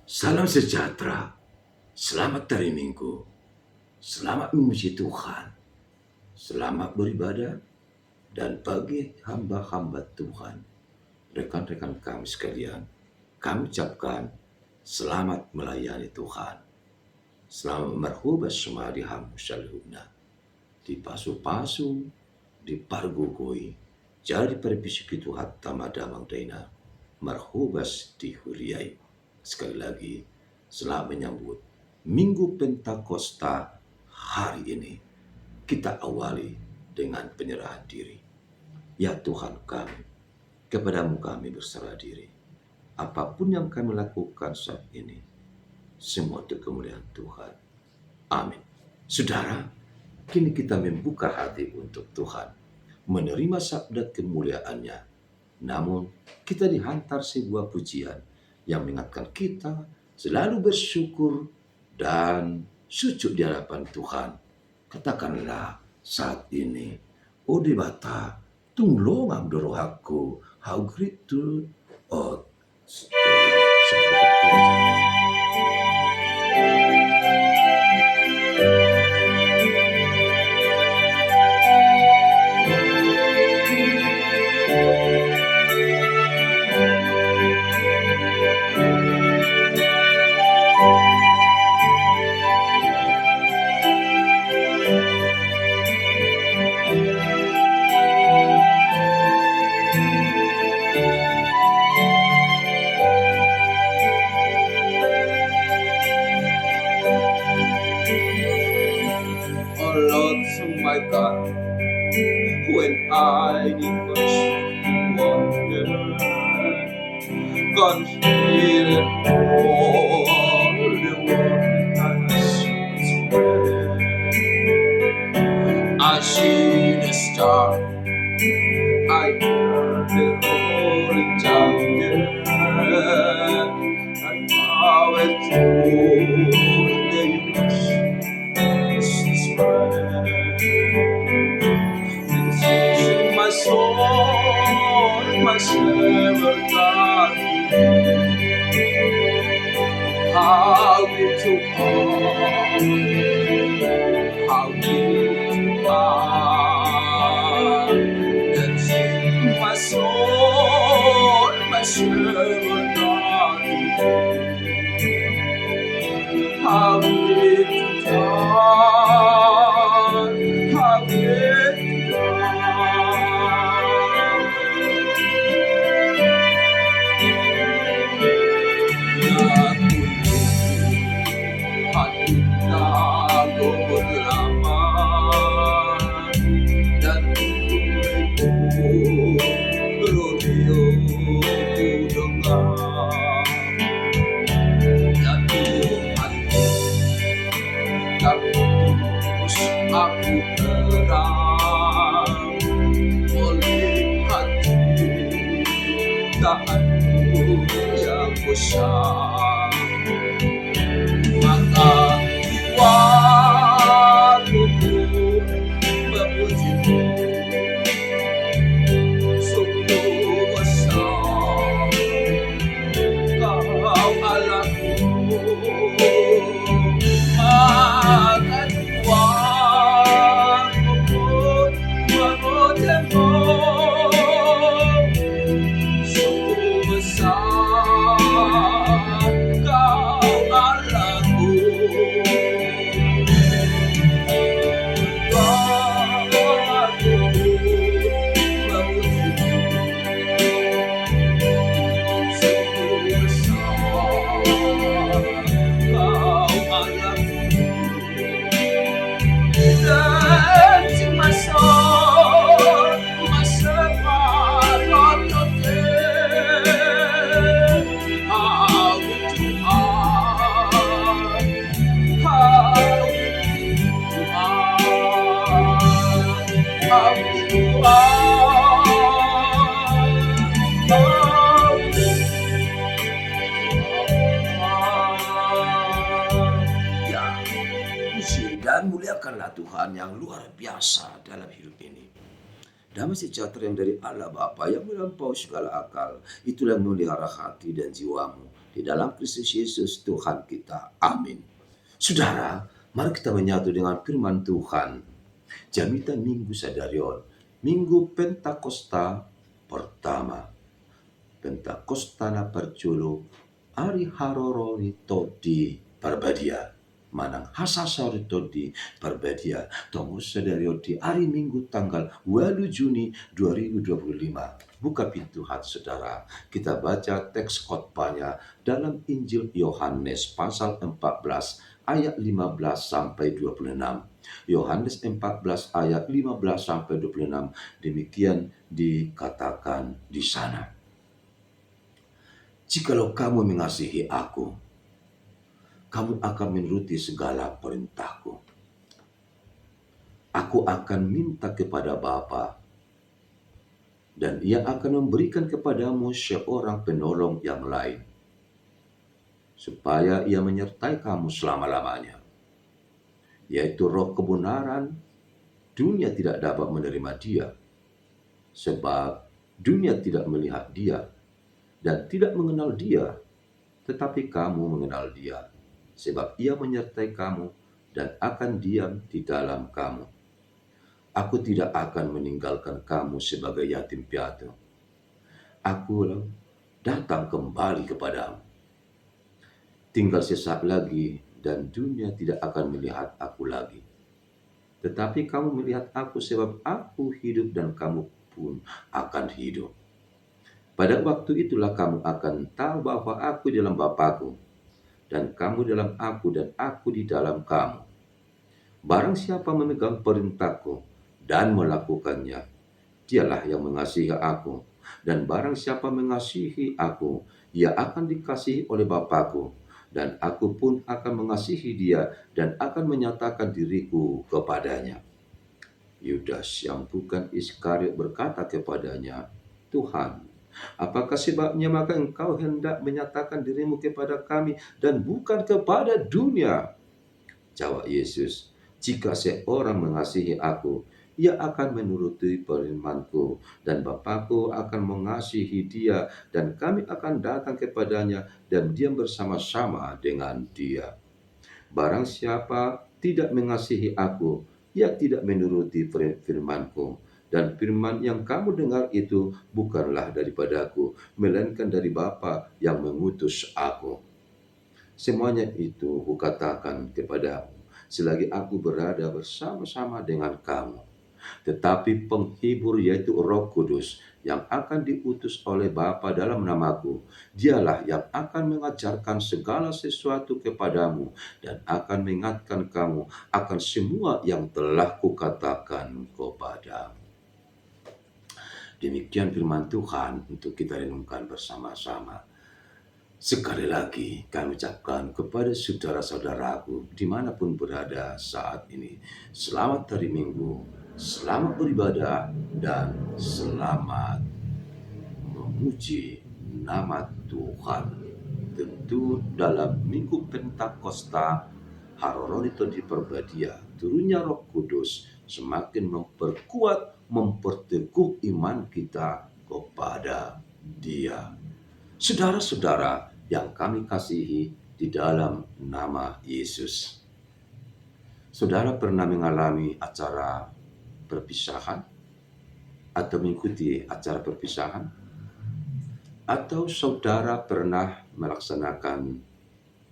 Salam sejahtera, selamat hari Minggu, selamat memuji Tuhan, selamat beribadah, dan bagi hamba-hamba Tuhan, rekan-rekan kami sekalian, kami ucapkan selamat melayani Tuhan. Selamat merhaba semua di hamu salhuna, di pasu-pasu, di pargugui, jadi perpisipi Tuhan tamadamang daina, marhubas di huriai. Sekali lagi, selamat menyambut Minggu Pentakosta hari ini. Kita awali dengan penyerahan diri. Ya Tuhan kami, kepadamu kami berserah diri. Apapun yang kami lakukan saat ini, semua untuk kemuliaan Tuhan. Amin. Saudara, kini kita membuka hati untuk Tuhan, menerima sabda kemuliaannya. Namun, kita dihantar sebuah pujian yang mengingatkan kita selalu bersyukur dan sujud di hadapan Tuhan. Katakanlah saat ini, "O Debata, tunglongang dorohaku, how great to oh, Oh Lord, my God, when I did wonder, consider all the world I see the star, I hear the rolling thunder, and how it through the universe is spread. My soul, my Savior God, how great you are, how great you are. And sing my soul, my Savior God, how great you are, how great you are. Aku terang oleh hati Tuhanku yang besar, maka jiwaku memujimu, sungguh besar Kau Allahku, maka dan muliakanlah Tuhan yang luar biasa dalam hidup ini. Damai sejahtera yang dari Allah Bapa yang melampaui segala akal, itulah yang memelihara hati dan jiwamu di dalam Kristus Yesus Tuhan kita. Amin. Saudara, mari kita menyatu dengan firman Tuhan. Jamitan Minggu Sadarion, Minggu Pentakosta pertama. Pentakostana perculu, Ari haroroni todi parbadia. Manang hasasori todi parbadia. Tomo Sadario di hari Minggu tanggal 8 Juni 2025. Buka pintu hati saudara. Kita baca teks khotbahnya dalam Injil Yohanes pasal 14 ayat 15 sampai 26. Yohanes 14 ayat 15 sampai 26. Demikian dikatakan di sana. Jikalau kamu mengasihi aku, kamu akan menuruti segala perintahku. Aku akan minta kepada Bapa, dan Ia akan memberikan kepadamu seorang penolong yang lain, supaya Ia menyertai kamu selama-lamanya, yaitu Roh kebenaran. Dunia tidak dapat menerima Dia, sebab dunia tidak melihat Dia dan tidak mengenal Dia, tetapi kamu mengenal Dia, sebab Ia menyertai kamu dan akan diam di dalam kamu. Aku tidak akan meninggalkan kamu sebagai yatim piatu. Aku datang kembali kepadamu. Tinggal sesaat lagi dan dunia tidak akan melihat aku lagi. Tetapi kamu melihat aku sebab aku hidup dan kamu pun akan hidup. Pada waktu itulah kamu akan tahu bahwa aku dalam Bapa-Ku, dan kamu dalam aku dan aku di dalam kamu. Barang siapa memegang perintahku dan melakukannya, dialah yang mengasihi aku. Dan barang siapa mengasihi aku, ia akan dikasihi oleh Bapa-Ku. Dan aku pun akan mengasihi dia dan akan menyatakan diriku kepadanya. Yudas yang bukan Iskariot berkata kepadanya, Tuhan, apakah sebabnya maka engkau hendak menyatakan dirimu kepada kami dan bukan kepada dunia? Jawab Yesus, jika seorang mengasihi aku, ia akan menuruti firman-Ku, dan Bapa-Ku akan mengasihi dia, dan kami akan datang kepadanya dan diam bersama-sama dengan dia. Barang siapa tidak mengasihi aku, ia tidak menuruti firman-Ku. Dan firman yang kamu dengar itu bukanlah daripadaku, melainkan dari Bapa yang mengutus aku. Semuanya itu kukatakan kepadamu, selagi aku berada bersama-sama dengan kamu. Tetapi penghibur yaitu Roh Kudus yang akan diutus oleh Bapa dalam namaku, dialah yang akan mengajarkan segala sesuatu kepadamu dan akan mengingatkan kamu akan semua yang telah kukatakan kepadamu. Demikian firman Tuhan untuk kita renungkan bersama-sama. Sekali lagi kami ucapkan kepada saudara-saudaraku dimanapun berada saat ini, selamat hari Minggu, selamat beribadah, dan selamat memuji nama Tuhan. Tentu dalam Minggu Pentakosta, Haroron itu diperbadia, turunnya Roh Kudus semakin memperkuat, memperteguh iman kita kepada Dia. Saudara-saudara yang kami kasihi di dalam nama Yesus. Saudara pernah mengalami acara perpisahan atau mengikuti acara perpisahan? Atau saudara pernah melaksanakan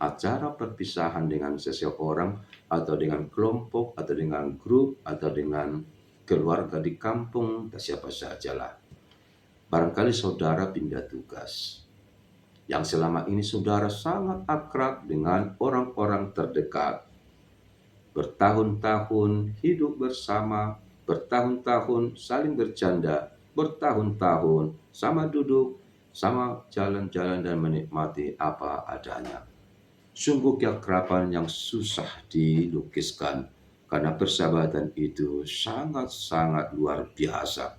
acara perpisahan dengan seseorang atau dengan kelompok atau dengan grup atau dengan keluarga di kampung, siapa sajalah. Barangkali saudara pindah tugas. Yang selama ini saudara sangat akrab dengan orang-orang terdekat. Bertahun-tahun hidup bersama, bertahun-tahun saling bercanda, bertahun-tahun sama duduk, sama jalan-jalan dan menikmati apa adanya. Sungguh keakraban yang susah dilukiskan, karena persahabatan itu sangat-sangat luar biasa.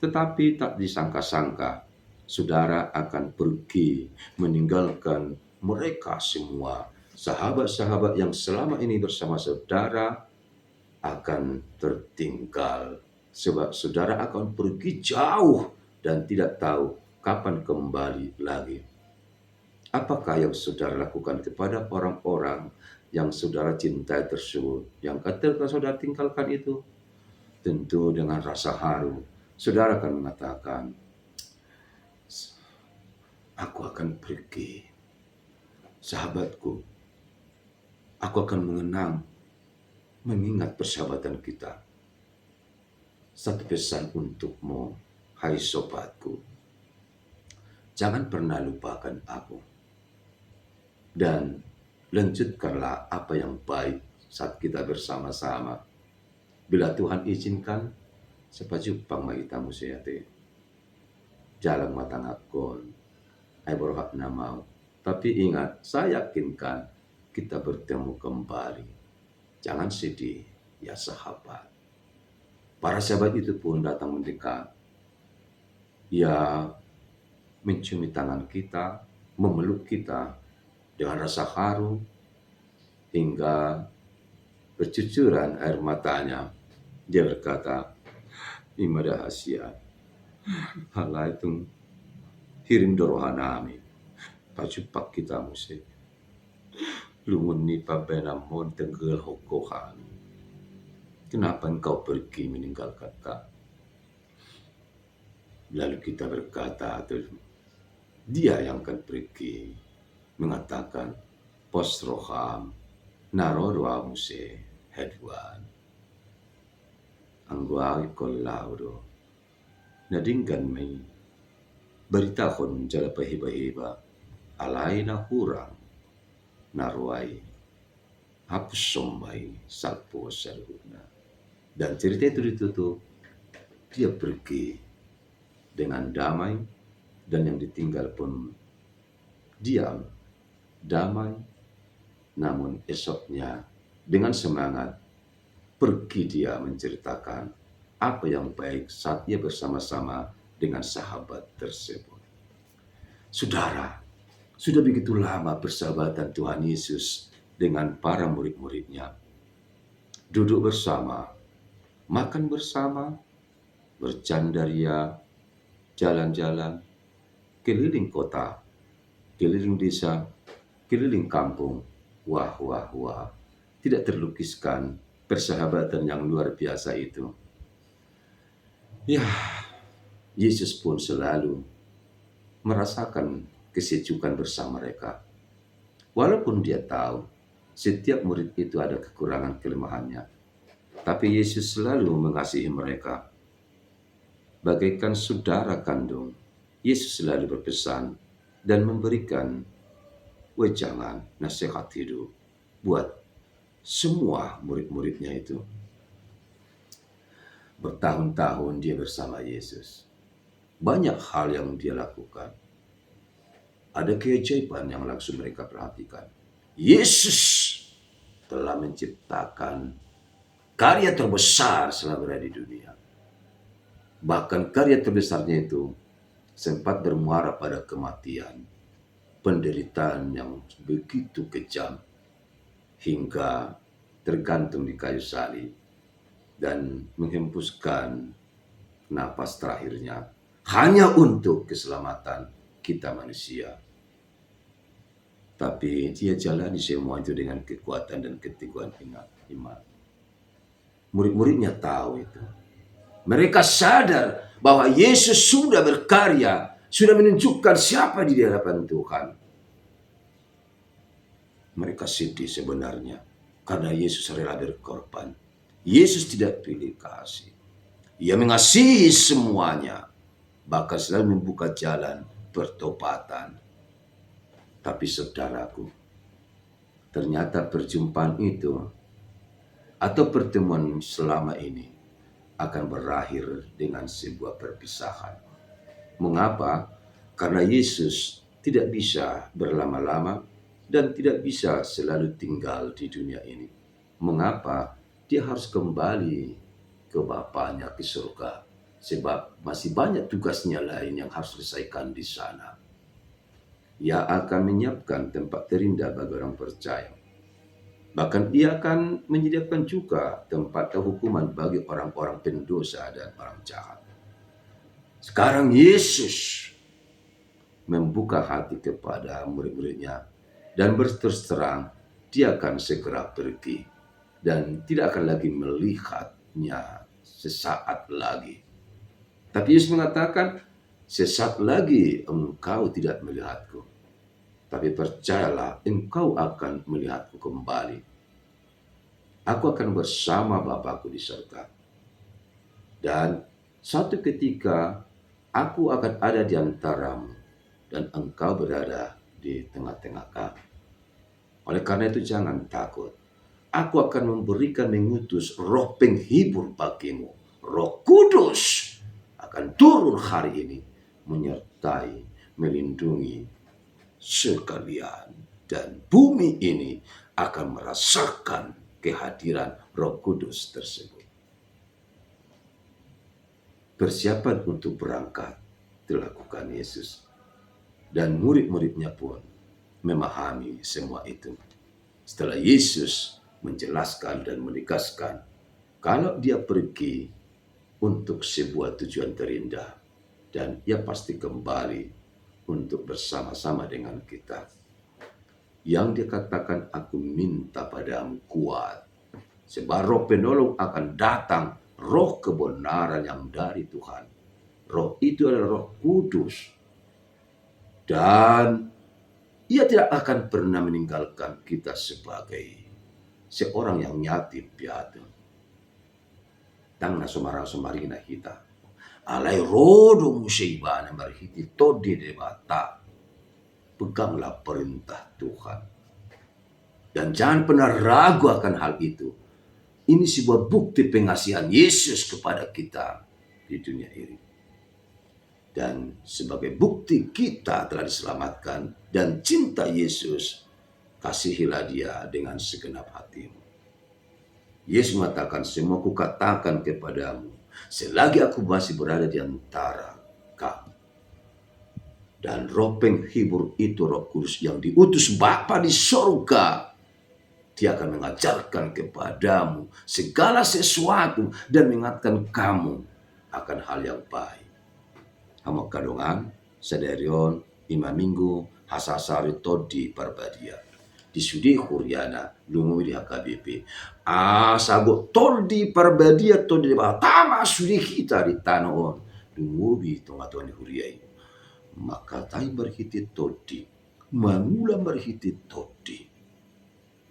Tetapi tak disangka-sangka, saudara akan pergi meninggalkan mereka semua. Sahabat-sahabat yang selama ini bersama saudara akan tertinggal. sebab saudara akan pergi jauh dan tidak tahu kapan kembali lagi. Apakah yang saudara lakukan kepada orang-orang yang saudara cintai tersebut, yang ketika saudara tinggalkan itu? Tentu dengan rasa haru, saudara akan mengatakan, aku akan pergi, sahabatku, aku akan mengenang, mengingat persahabatan kita. Satu pesan untukmu, hai sobatku, jangan pernah lupakan aku. Dan lanjutkanlah apa yang baik saat kita bersama-sama. Bila Tuhan izinkan, sepajupang maitamu seyate. Jalan matangakon, ay berhak namau. Tapi ingat, saya yakinkan kita bertemu kembali. Jangan sedih, ya sahabat. Para sahabat itu pun datang mendekat. Ia menciumi tangan kita, memeluk kita dengan rasa haru, hingga bercucuran air matanya. Dia berkata, "Imada Asia, halai tung hirim dorohanami, pacupak kita musik, lungun ni pabenamon tenggel hokohan. Kenapa engkau pergi meninggalkan kami?" Lalu kita berkata, dia yang akan pergi, mengatakan, "Pos roham, narodoa muse hedwan. Angguai kolauro, nadinggan may beritahon jala pahiba-hiba, alay na hurang, naruay, hapus sombay, salpo sa luna." Dan cerita itu ditutup, dia pergi dengan damai, dan yang ditinggal pun diam, damai. Namun esoknya dengan semangat pergi dia menceritakan apa yang baik saat ia bersama-sama dengan sahabat tersebut. Saudara, sudah begitu lama persahabatan Tuhan Yesus dengan para murid-muridnya. Duduk bersama, makan bersama, bercandaria, jalan-jalan, keliling kota, keliling desa, keliling kampung. Wah, wah, wah. Tidak terlukiskan persahabatan yang luar biasa itu. Ya, Yesus pun selalu merasakan kesejukan bersama mereka. Walaupun dia tahu setiap murid itu ada kekurangan kelemahannya, tapi Yesus selalu mengasihi mereka. Bagaikan saudara kandung, Yesus selalu berpesan dan memberikan wejangan nasihat hidup buat semua murid-muridnya itu. Bertahun-tahun dia bersama Yesus. Banyak hal yang dia lakukan. Ada keajaiban yang langsung mereka perhatikan. Yesus telah menciptakan karya terbesar selama berada di dunia. Bahkan karya terbesarnya itu sempat bermuara pada kematian, penderitaan yang begitu kejam, hingga tergantung di kayu salib dan menghembuskan napas terakhirnya hanya untuk keselamatan kita manusia. Tapi dia jalani semua itu dengan kekuatan dan keteguhan iman. Murid-muridnya tahu itu. Mereka sadar bahwa Yesus sudah berkarya, sudah menunjukkan siapa di hadapan Tuhan. Mereka sedih sebenarnya karena Yesus rela berkorban. Yesus tidak pilih kasih. Ia mengasihi semuanya, bahkan selalu membuka jalan pertobatan. Tapi saudaraku, ternyata perjumpaan itu atau pertemuan selama ini akan berakhir dengan sebuah perpisahan. Mengapa? Karena Yesus tidak bisa berlama-lama dan tidak bisa selalu tinggal di dunia ini. Mengapa? Dia harus kembali ke Bapaknya, ke surga. Sebab masih banyak tugasnya lain yang harus diselesaikan di sana. Ia akan menyiapkan tempat terindah bagi orang percaya. Bahkan ia akan menyediakan juga tempat hukuman bagi orang-orang pendosa dan orang jahat. Sekarang Yesus membuka hati kepada murid-muridnya dan berterus terang dia akan segera pergi dan tidak akan lagi melihatnya sesaat lagi. Tapi Yesus mengatakan, sesaat lagi engkau tidak melihatku, tapi percayalah engkau akan melihatku kembali. Aku akan bersama Bapakku di surga. Dan satu ketika aku akan ada di antaramu dan engkau berada di tengah-tengah kami. Oleh karena itu jangan takut. Aku akan mengutus roh penghibur bagimu. Roh Kudus akan turun hari ini menyertai, melindungi sekalian. Dan bumi ini akan merasakan kehadiran Roh Kudus tersebut. Persiapan untuk berangkat dilakukan Yesus. Dan murid-muridnya pun memahami semua itu. Setelah Yesus menjelaskan dan menegaskan kalau dia pergi untuk sebuah tujuan terindah dan ia pasti kembali untuk bersama-sama dengan kita. Yang dia katakan, aku minta padamu kuat, sebab roh penolong akan datang, roh kebenaran yang dari Tuhan. Roh itu adalah Roh Kudus. Dan ia tidak akan pernah meninggalkan kita sebagai seorang yang yatim piatu. Tang na sumarang-sumarina kita. Alay rodo musibana marhiti todi de bata. Peganglah perintah Tuhan. Dan jangan pernah ragu akan hal itu. Ini sebuah bukti pengasihan Yesus kepada kita di dunia ini. Dan sebagai bukti kita telah diselamatkan dan cinta Yesus, kasihilah dia dengan segenap hatimu. Yesus mengatakan, semua kukatakan kepadamu selagi aku masih berada di antara kamu. Dan roh penghibur itu Roh Kudus yang diutus Bapa di sorga. Dia akan mengajarkan kepadamu segala sesuatu dan mengingatkan kamu akan hal yang baik. Hamak kadongan, sadarion, 5 minggu, hasasari todi parbadia. Di sudi Huriana, lumumi di HKBP. Sago todi parbadia todi di bawah. Tama sudi kita di tanoon. Lumumi tonga-tonga di Huriai. Maka tay berhiti todi. Mangula berhiti todi.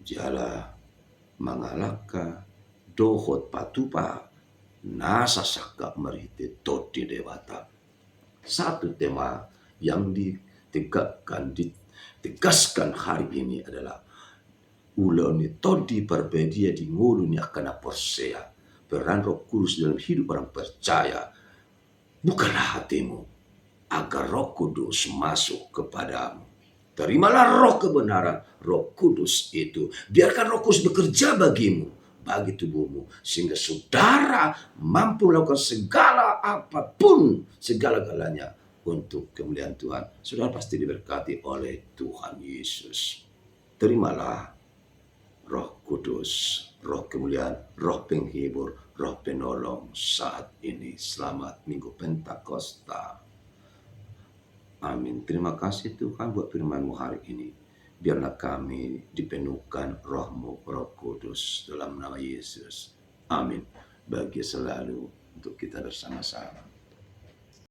Jala mangalaka dohot patupa. Nasa saka berhiti todi dewata. Satu tema yang ditegaskan hari ini adalah uloni todi perbedia di nguluni akan persea. Peran Roh Kudus dalam hidup orang percaya. Bukanlah hatimu agar Roh Kudus masuk kepadamu. Terimalah roh kebenaran, Roh Kudus itu. Biarkan Roh Kudus bekerja bagimu, bagi tubuhmu, sehingga saudara mampu melakukan segala apapun, segala-galanya untuk kemuliaan Tuhan. Saudara pasti diberkati oleh Tuhan Yesus. Terimalah Roh Kudus, roh kemuliaan, roh penghibur, roh penolong saat ini. Selamat Minggu Pentakosta. Amin. Terima kasih Tuhan buat firman-Mu hari ini. Biarlah kami dipenuhkan roh-Mu, Roh Kudus, dalam nama Yesus. Amin. Bagi selalu untuk kita bersama-sama.